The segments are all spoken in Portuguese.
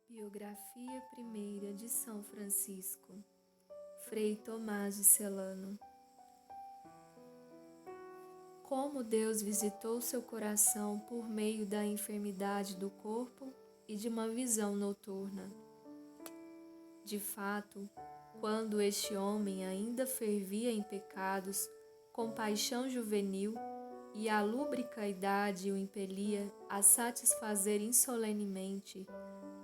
Biografia primeira de São Francisco, Frei Tomás de Celano. Como Deus visitou seu coração por meio da enfermidade do corpo e de uma visão noturna. De fato, quando este homem ainda fervia em pecados, com paixão juvenil, e a lúbrica idade o impelia a satisfazer insolenemente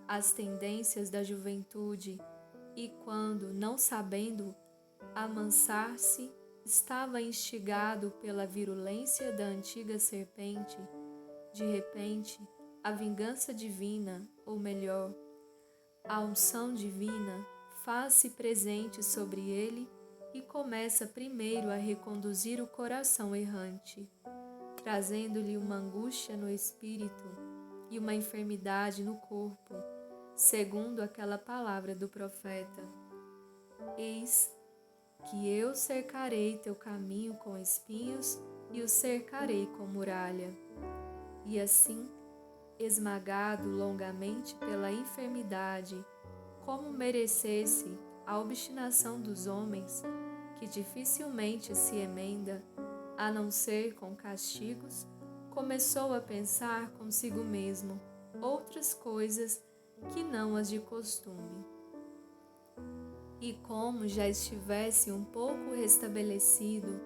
as tendências da juventude, e quando, não sabendo amansar-se, estava instigado pela virulência da antiga serpente, de repente, a vingança divina, ou melhor, a unção divina, faz-se presente sobre ele e começa primeiro a reconduzir o coração errante, trazendo-lhe uma angústia no espírito e uma enfermidade no corpo, segundo aquela palavra do profeta: Eis que eu cercarei teu caminho com espinhos e o cercarei com muralha. E assim, esmagado longamente pela enfermidade, como merecesse a obstinação dos homens, que dificilmente se emenda, a não ser com castigos, começou a pensar consigo mesmo outras coisas que não as de costume. E como já estivesse um pouco restabelecido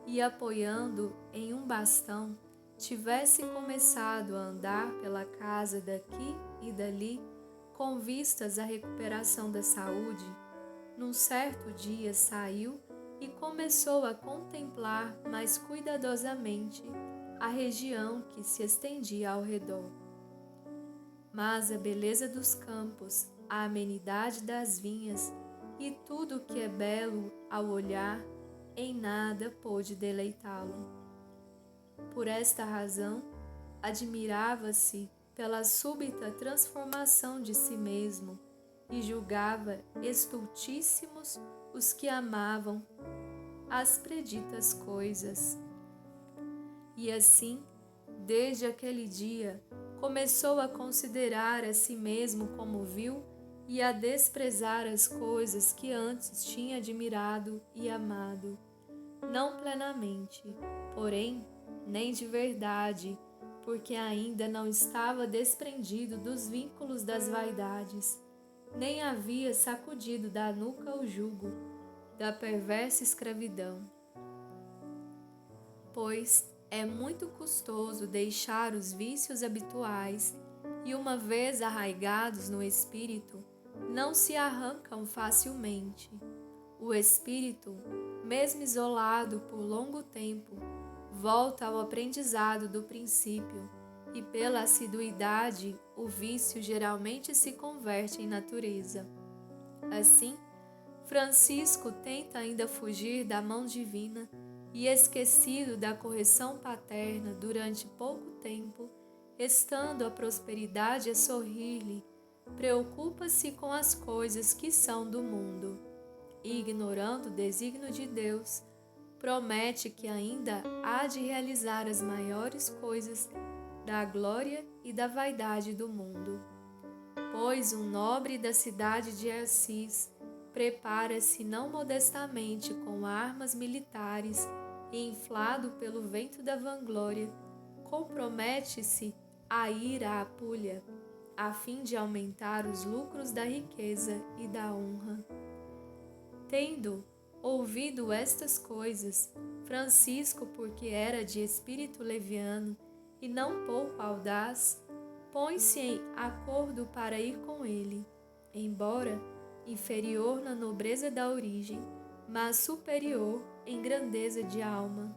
e apoiando em um bastão, tivesse começado a andar pela casa daqui e dali, com vistas à recuperação da saúde, num certo dia saiu e começou a contemplar mais cuidadosamente a região que se estendia ao redor. Mas a beleza dos campos, a amenidade das vinhas e tudo o que é belo ao olhar, em nada pôde deleitá-lo. Por esta razão, admirava-se pela súbita transformação de si mesmo e julgava estultíssimos os que amavam as preditas coisas. E assim, desde aquele dia, começou a considerar a si mesmo como vil e a desprezar as coisas que antes tinha admirado e amado, não plenamente, porém, nem de verdade, porque ainda não estava desprendido dos vínculos das vaidades, nem havia sacudido da nuca o jugo da perversa escravidão. Pois é muito custoso deixar os vícios habituais e, uma vez arraigados no espírito, não se arrancam facilmente. O espírito, mesmo isolado por longo tempo, volta ao aprendizado do princípio e, pela assiduidade, o vício geralmente se converte em natureza. Assim, Francisco tenta ainda fugir da mão divina e, esquecido da correção paterna durante pouco tempo, estando a prosperidade a sorrir-lhe, preocupa-se com as coisas que são do mundo e, ignorando o desígnio de Deus, promete que ainda há de realizar as maiores coisas da glória e da vaidade do mundo. Pois um nobre da cidade de Assis prepara-se não modestamente com armas militares e, inflado pelo vento da vanglória, compromete-se a ir à Apulia, a fim de aumentar os lucros da riqueza e da honra. Tendo ouvido estas coisas, Francisco, porque era de espírito leviano e não pouco audaz, põe-se em acordo para ir com ele, embora inferior na nobreza da origem, mas superior em grandeza de alma,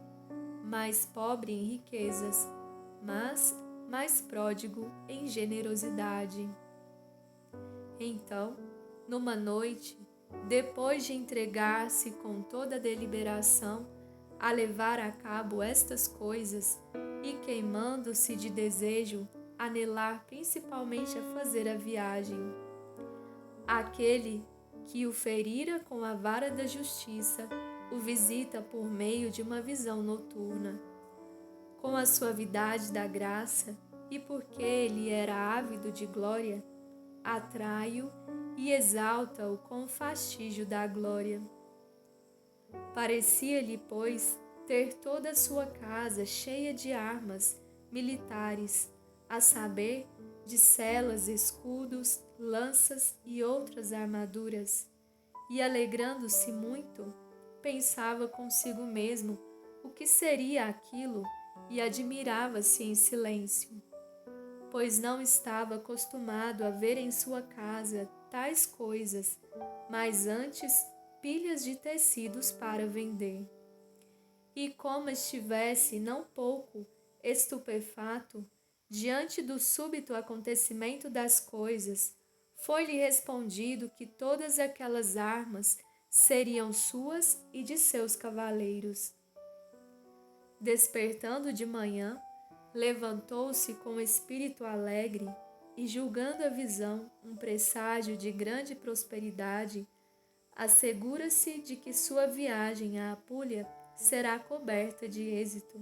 mais pobre em riquezas, mas mais pródigo em generosidade. Então, numa noite, depois de entregar-se com toda a deliberação a levar a cabo estas coisas e, queimando-se de desejo, anelar principalmente a fazer a viagem, aquele que o ferira com a vara da justiça o visita por meio de uma visão noturna. Com a suavidade da graça, e porque ele era ávido de glória, atrai-o e exalta-o com o fastígio da glória. Parecia-lhe, pois, ter toda a sua casa cheia de armas militares, a saber, de selas, escudos, lanças e outras armaduras. E alegrando-se muito, pensava consigo mesmo o que seria aquilo e admirava-se em silêncio, pois não estava acostumado a ver em sua casa tais coisas, mas antes pilhas de tecidos para vender. E como estivesse não pouco estupefato diante do súbito acontecimento das coisas, foi-lhe respondido que todas aquelas armas seriam suas e de seus cavaleiros. Despertando de manhã, levantou-se com espírito alegre e, julgando a visão um presságio de grande prosperidade, assegura-se de que sua viagem à Apulia será coberta de êxito.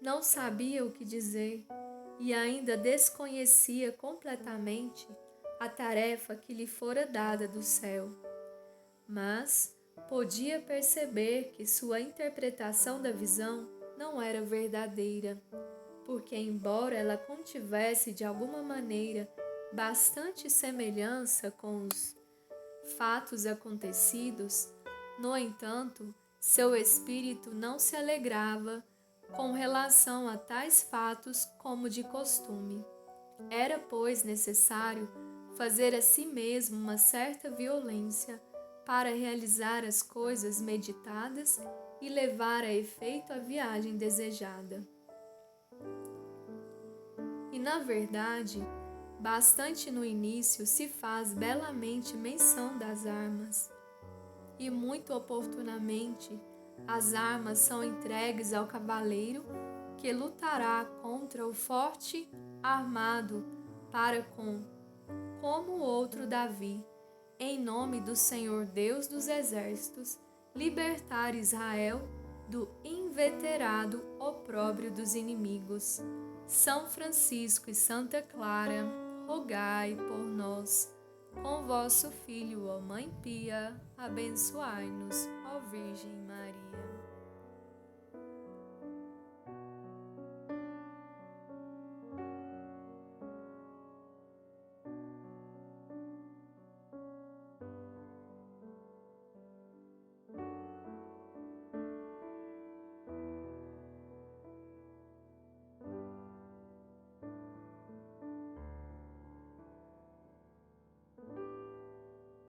Não sabia o que dizer e ainda desconhecia completamente a tarefa que lhe fora dada do céu, mas podia perceber que sua interpretação da visão não era verdadeira, porque, embora ela contivesse de alguma maneira bastante semelhança com os fatos acontecidos, no entanto, seu espírito não se alegrava com relação a tais fatos como de costume. Era, pois, necessário fazer a si mesmo uma certa violência para realizar as coisas meditadas e levar a efeito a viagem desejada. E, na verdade, bastante no início se faz belamente menção das armas, e muito oportunamente as armas são entregues ao cavaleiro que lutará contra o forte armado para como o outro Davi, em nome do Senhor Deus dos exércitos, libertar Israel do inveterado opróbrio dos inimigos. São Francisco e Santa Clara, rogai por nós. Com vosso Filho, ó Mãe Pia, abençoai-nos, ó Virgem Maria.